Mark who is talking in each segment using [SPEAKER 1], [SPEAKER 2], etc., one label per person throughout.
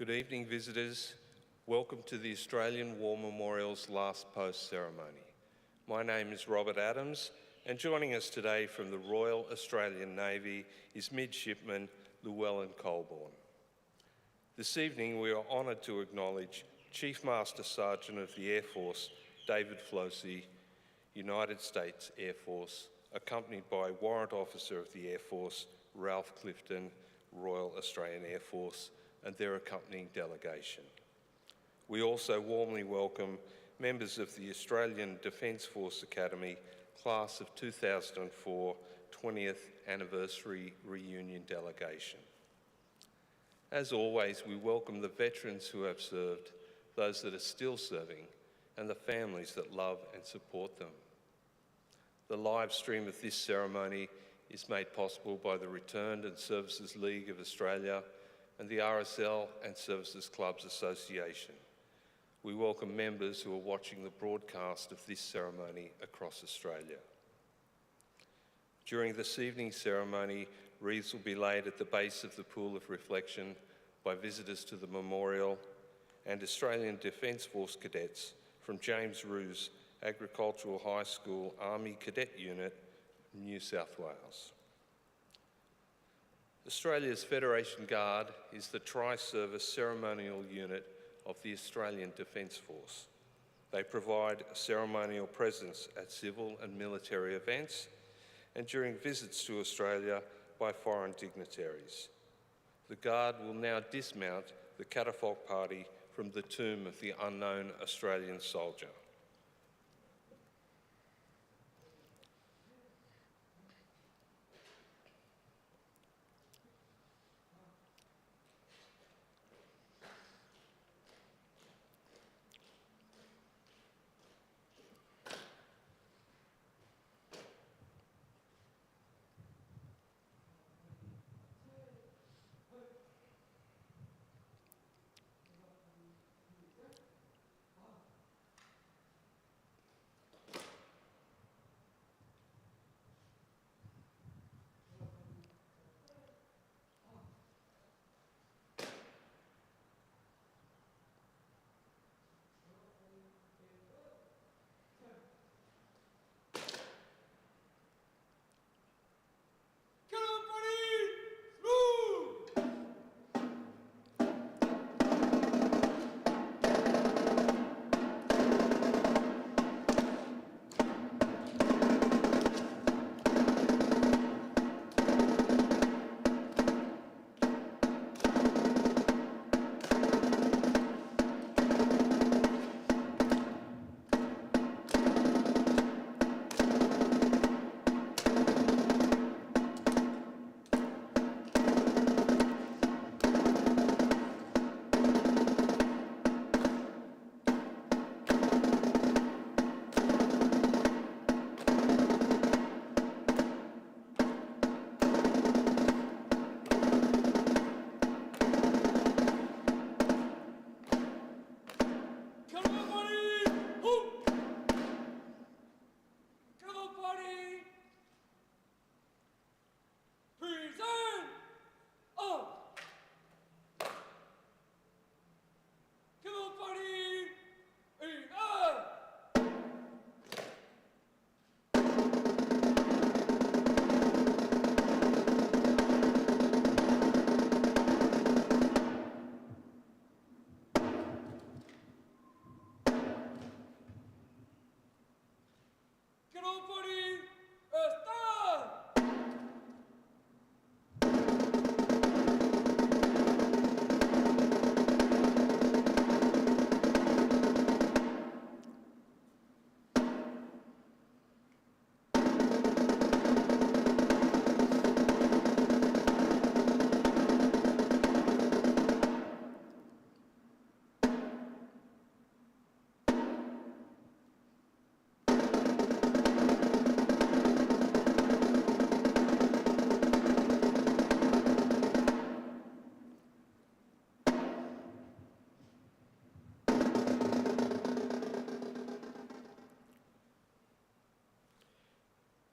[SPEAKER 1] Good evening, visitors. Welcome to the Australian War Memorial's Last Post ceremony. My name is Robert Adams, and joining us today from the Royal Australian Navy is Midshipman Llewellyn Colborne. This evening, we are honoured to acknowledge Chief Master Sergeant of the Air Force, David Flosey, United States Air Force, accompanied by Warrant Officer of the Air Force, Ralph Clifton, Royal Australian Air Force, and their accompanying delegation. We also warmly welcome members of the Australian Defence Force Academy Class of 2004 20th Anniversary Reunion Delegation. As always, we welcome the veterans who have served, those that are still serving, and the families that love and support them. The live stream of this ceremony is made possible by the Returned and Services League of Australia and the RSL and Services Clubs Association. We welcome members who are watching the broadcast of this ceremony across Australia. During this evening's ceremony, wreaths will be laid at the base of the Pool of Reflection by visitors to the memorial and Australian Defence Force cadets from James Roos Agricultural High School Army Cadet Unit, New South Wales. Australia's Federation Guard is the tri-service ceremonial unit of the Australian Defence Force. They provide a ceremonial presence at civil and military events and during visits to Australia by foreign dignitaries. The Guard will now dismount the catafalque party from the tomb of the unknown Australian soldier.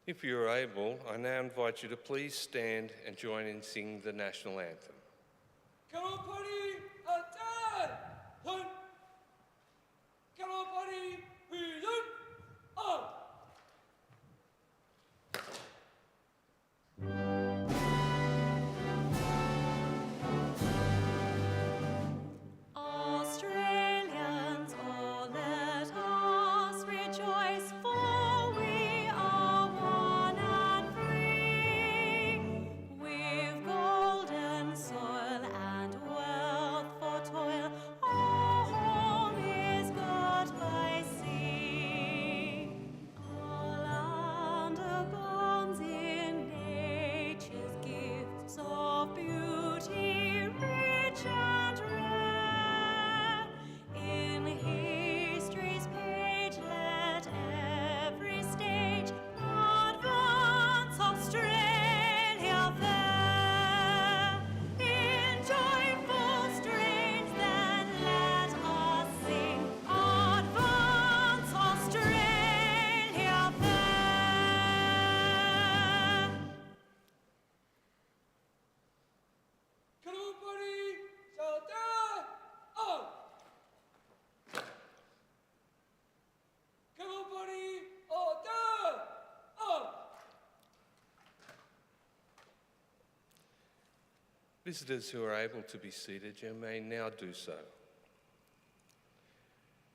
[SPEAKER 1] If you are able, I now invite you to please stand and join in singing the national anthem.
[SPEAKER 2] Come on, party! Attack!
[SPEAKER 1] Visitors who are able to be seated, you may now do so.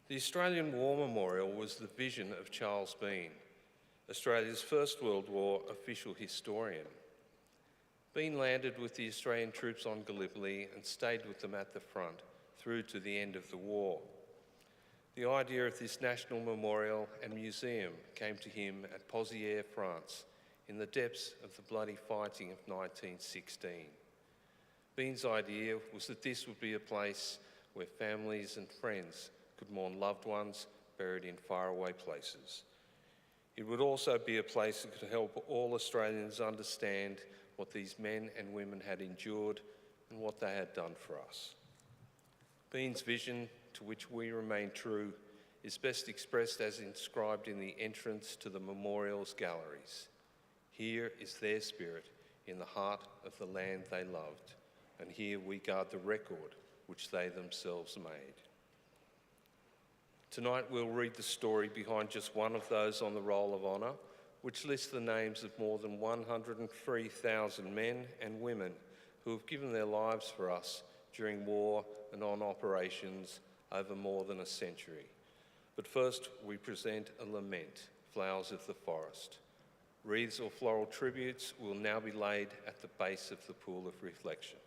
[SPEAKER 1] The Australian War Memorial was the vision of Charles Bean, Australia's First World War official historian. Bean landed with the Australian troops on Gallipoli and stayed with them at the front through to the end of the war. The idea of this national memorial and museum came to him at Pozières, France, in the depths of the bloody fighting of 1916. Bean's idea was that this would be a place where families and friends could mourn loved ones buried in faraway places. It would also be a place that could help all Australians understand what these men and women had endured and what they had done for us. Bean's vision, to which we remain true, is best expressed as inscribed in the entrance to the memorial's galleries. Here is their spirit in the heart of the land they loved, and here we guard the record which they themselves made. Tonight we'll read the story behind just one of those on the Roll of Honour, which lists the names of more than 103,000 men and women who have given their lives for us during war and on operations over more than a century. But first we present a lament, Flowers of the Forest. Wreaths or floral tributes will now be laid at the base of the pool of reflection.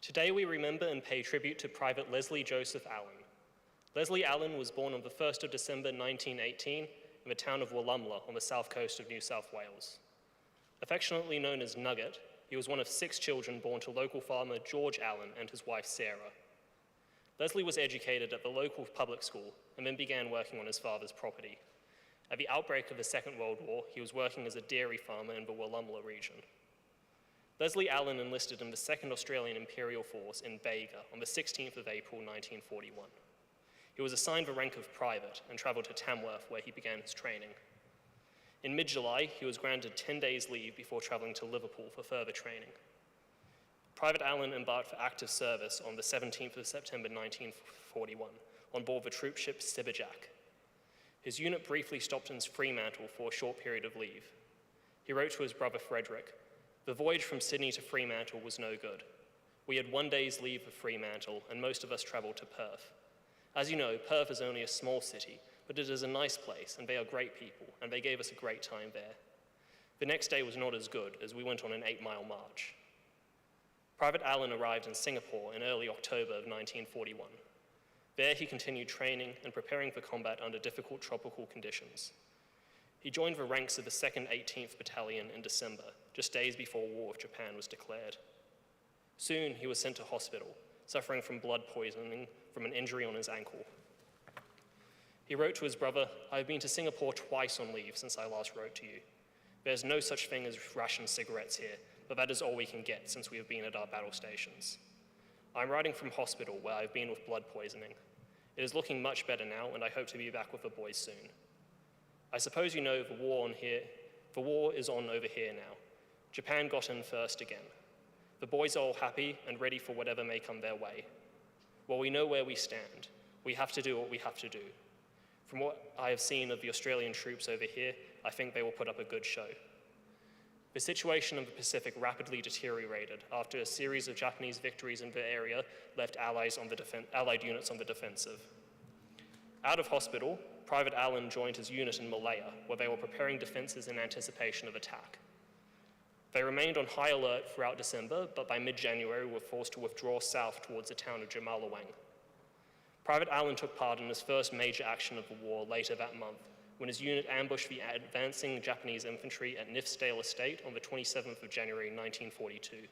[SPEAKER 2] Today we remember and pay tribute to Private Leslie Joseph Allen. Leslie Allen was born on the 1st of December 1918 in the town of Wollumla on the south coast of New South Wales. Affectionately known as Nugget, he was one of 6 children born to local farmer George Allen and his wife Sarah. Leslie was educated at the local public school and then began working on his father's property. At the outbreak of the Second World War, he was working as a dairy farmer in the Wollumla region. Leslie Allen enlisted in the 2nd Australian Imperial Force in Bega on the 16th of April 1941. He was assigned the rank of private and travelled to Tamworth where he began his training. In mid-July, he was granted 10 days leave before travelling to Liverpool for further training. Private Allen embarked for active service on the 17th of September 1941 on board the troop ship Sibberjack. His unit briefly stopped in Fremantle for a short period of leave. He wrote to his brother Frederick, "The voyage from Sydney to Fremantle was no good. We had 1 day's leave for Fremantle and most of us travelled to Perth. As you know, Perth is only a small city, but it is a nice place and they are great people and they gave us a great time there. The next day was not as good as we went on an 8-mile march." Private Allen arrived in Singapore in early October of 1941. There he continued training and preparing for combat under difficult tropical conditions. He joined the ranks of the 2nd 18th Battalion in December, just days before war with Japan was declared. Soon he was sent to hospital, suffering from blood poisoning from an injury on his ankle. He wrote to his brother, "I have been to Singapore twice on leave since I last wrote to you. There's no such thing as ration cigarettes here, but that is all we can get since we have been at our battle stations. I'm writing from hospital where I've been with blood poisoning. It is looking much better now, and I hope to be back with the boys soon. I suppose you know the war is on over here now. Japan got in first again. The boys are all happy and ready for whatever may come their way. Well, we know where we stand. We have to do what we have to do. From what I have seen of the Australian troops over here, I think they will put up a good show." The situation in the Pacific rapidly deteriorated after a series of Japanese victories in the area left Allied units on the defensive. Out of hospital, Private Allen joined his unit in Malaya, where they were preparing defenses in anticipation of attack. They remained on high alert throughout December, but by mid-January were forced to withdraw south towards the town of Jamalawang. Private Allen took part in his first major action of the war later that month, when his unit ambushed the advancing Japanese infantry at Nithsdale Estate on the 27th of January 1942.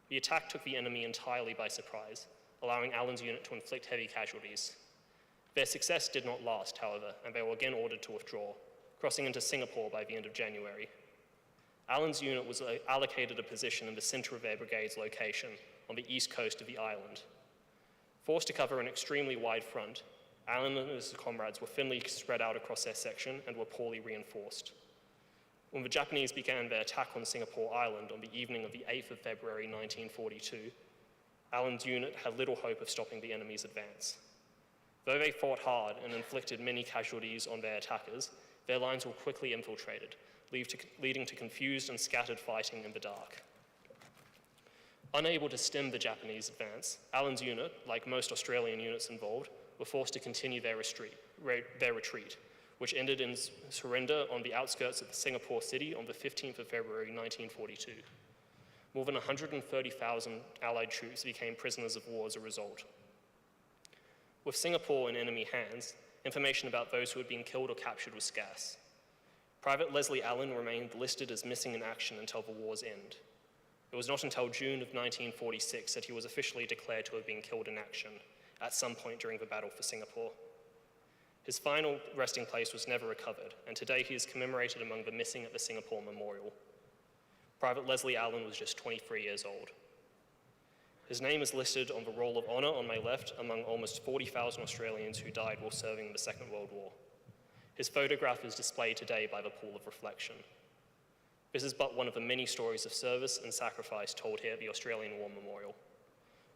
[SPEAKER 2] The attack took the enemy entirely by surprise, allowing Allen's unit to inflict heavy casualties. Their success did not last, however, and they were again ordered to withdraw, crossing into Singapore by the end of January. Allen's unit was allocated a position in the center of their brigade's location, on the east coast of the island. Forced to cover an extremely wide front, Allen and his comrades were thinly spread out across their section and were poorly reinforced. When the Japanese began their attack on Singapore Island on the evening of the 8th of February 1942, Allen's unit had little hope of stopping the enemy's advance. Though they fought hard and inflicted many casualties on their attackers, their lines were quickly infiltrated, leading to confused and scattered fighting in the dark. Unable to stem the Japanese advance, Allen's unit, like most Australian units involved, were forced to continue their retreat, which ended in surrender on the outskirts of Singapore City on the 15th of February 1942. More than 130,000 Allied troops became prisoners of war as a result. With Singapore in enemy hands, information about those who had been killed or captured was scarce. Private Leslie Allen remained listed as missing in action until the war's end. It was not until June of 1946 that he was officially declared to have been killed in action, at some point during the battle for Singapore. His final resting place was never recovered, and today he is commemorated among the missing at the Singapore Memorial. Private Leslie Allen was just 23 years old. His name is listed on the Roll of Honour on my left among almost 40,000 Australians who died while serving in the Second World War. His photograph is displayed today by the Pool of Reflection. This is but one of the many stories of service and sacrifice told here at the Australian War Memorial.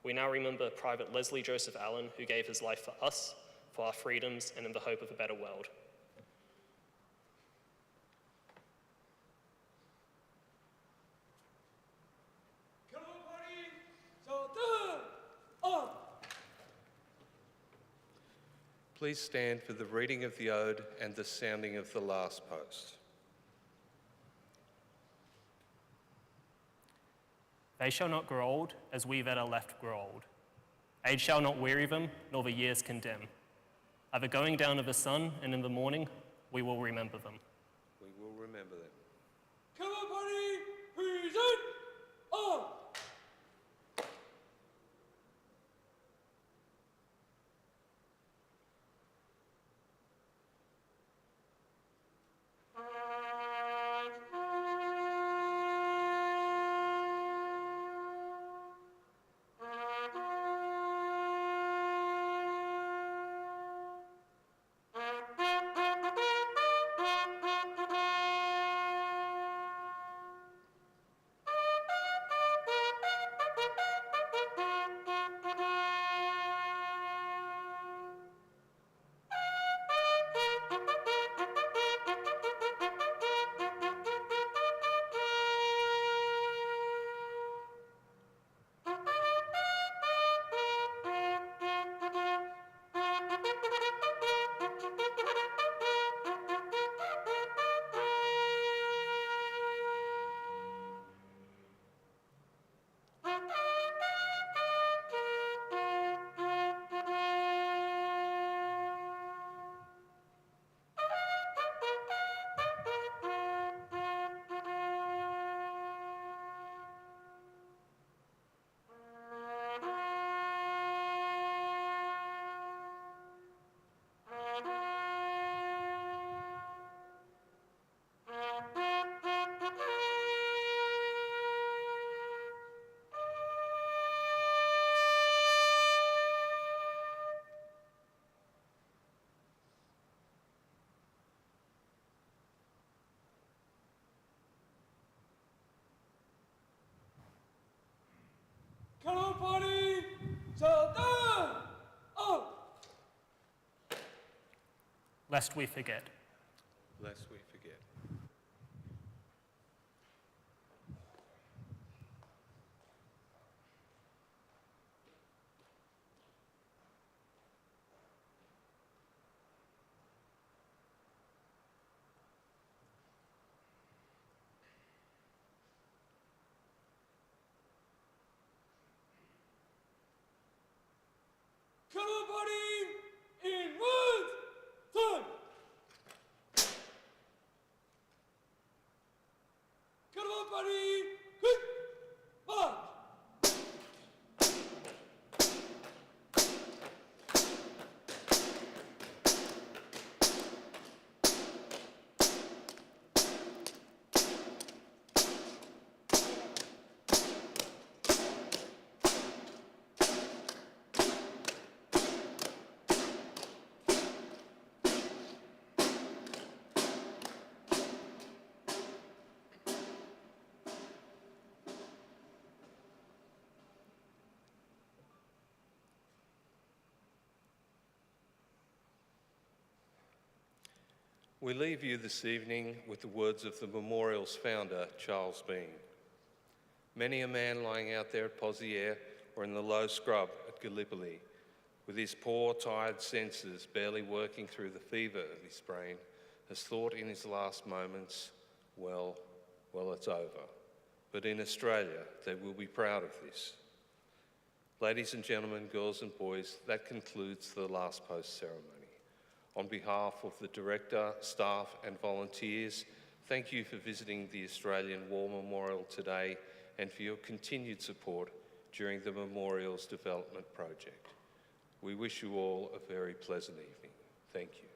[SPEAKER 2] We now remember Private Leslie Joseph Allen, who gave his life for us, for our freedoms, and in the hope of a better world.
[SPEAKER 1] Please stand for the reading of the ode and the sounding of the last post.
[SPEAKER 2] They shall not grow old as we that are left grow old. Age shall not weary them, nor the years condemn. At the going down of the sun and in the morning, we will remember them.
[SPEAKER 1] We will remember them.
[SPEAKER 3] Come on, buddy! Present! On!
[SPEAKER 2] lest we forget.
[SPEAKER 1] Lest we forget.
[SPEAKER 3] Come on, buddy! In one, time! Come on, buddy! Quick! March!
[SPEAKER 1] We leave you this evening with the words of the memorial's founder, Charles Bean. Many a man lying out there at Poziere or in the low scrub at Gallipoli, with his poor, tired senses barely working through the fever of his brain, has thought in his last moments, well, it's over. But in Australia, they will be proud of this. Ladies and gentlemen, girls and boys, that concludes the last post ceremony. On behalf of the Director, staff and volunteers, thank you for visiting the Australian War Memorial today and for your continued support during the memorial's development project. We wish you all a very pleasant evening. Thank you.